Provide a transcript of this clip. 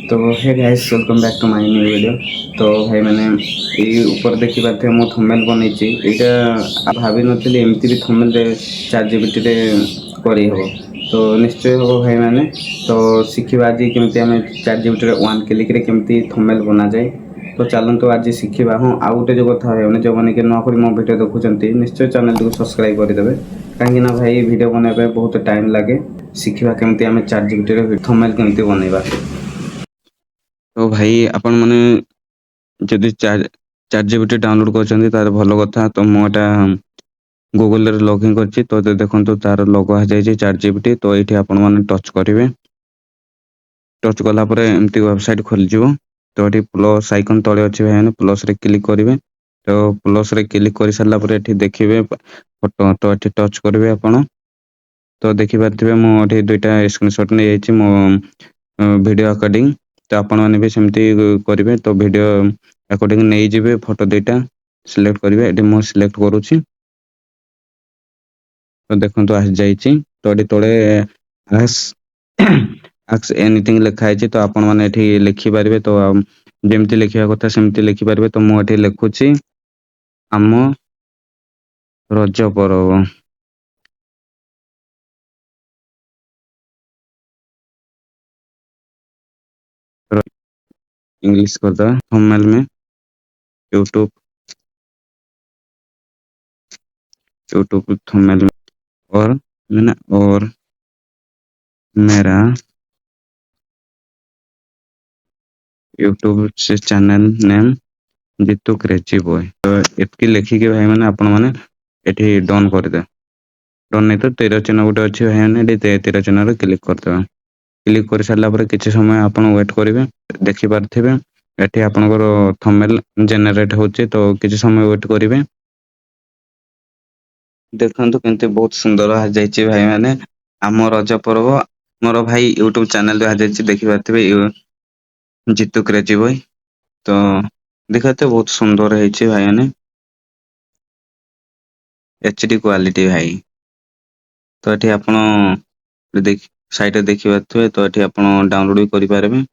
तो hey guys welcome back to my new video. तो भाई मैंने ये ऊपर देखि पाथे मो थंबनेल बनैछि एटा भाबी नथिले एमती भी थंबनेल रे चैट जीपीटी रे करी हबो। तो निश्चय हबो भाई मैंने तो शिखिबा आज केमती हमें चैट जीपीटी रे वन क्लिक रे केमती थंबनेल बना जाए। तो चलंतु आज शिखिबा। हाँ आ गुटे जो कथा होने जो माने कि न करी मो वीडियो देखुचंती निश्चय चैनल को सब्सक्राइब कर देबे काहे ना भाई वीडियो बनाबे बहुत टाइम लागे। शिखिबा केमती हमें चैट जीपीटी रे थंबनेल केमती बनेबा। तो भाई आपण माने जदि चैट जीपीटी डाउनलोड करछन्ती तार भलो कथा। तो मोटा गूगल रे लॉगिन करछि तो देखंतु तार लोगो आ जाय छै चैट जीपीटी। तो एठी आपण माने टच करिवे, टच कला परे एमती वेबसाइट खोल जिवो। तो एठी प्लस आइकन तळे अछि भाई प्लस रे क्लिक करिवे। तो प्लस रे क्लिक करि सारला परे एठी देखिबे फोटो। तो एठी टच करिवे आपण। तो देखि पारथिबे मो एठी दुईटा स्क्रीनशॉट नै आइछि मो वीडियो अकॉर्डिंग। तो आपण माने भी सेमती करिवे। तो वीडियो अकॉर्डिंग नै जिवे फोटो दुईटा सिलेक्ट करिवे। एठी मो सिलेक्ट करूछि। तो देखंतु आ जाइछि। तो एठी तळे आस्क एनीथिंग लिखा आइछि। तो आपण माने एठी लिखि पारिबे। तो जेमती लिखिया कथा सेमती लिखि पारिबे। तो मो एठी लिखुछि आम रज पर्व। इंग्लिश करदा थंबनेल में यूट्यूब थंबनेल में और मेरा यूट्यूब से channel name Jitu crazy boy. तो एतकी लिखी के भाई मैंने आपण माने एठी डन कर दे। डन नहीं तो तेरा चिन्ह गोटे अच्छी भाई मैंने तेरा चिन्ह रे क्लिक कर दे। क्लिक कर सारला परे किछि समय आपण वेट करिवे। देखि पारथिबे एठी आपनकर थंबनेल जनरेट होछि। तो किछि समय वेट करिवे। देखंतु केनते बहुत सुंदर आ जायछि भाई माने आम रज पर्व। मोर भाई यूट्यूब चैनल आ जायछि देखि पारथिबे जितू क्रेजी बॉय। तो देखते बहुत सुंदर है भाई ने एचडी क्वालिटी भाई। तो ये आपण देख साइट देखि पारथिबे। तो ये आपण डाउनलोड भी करि पारबे।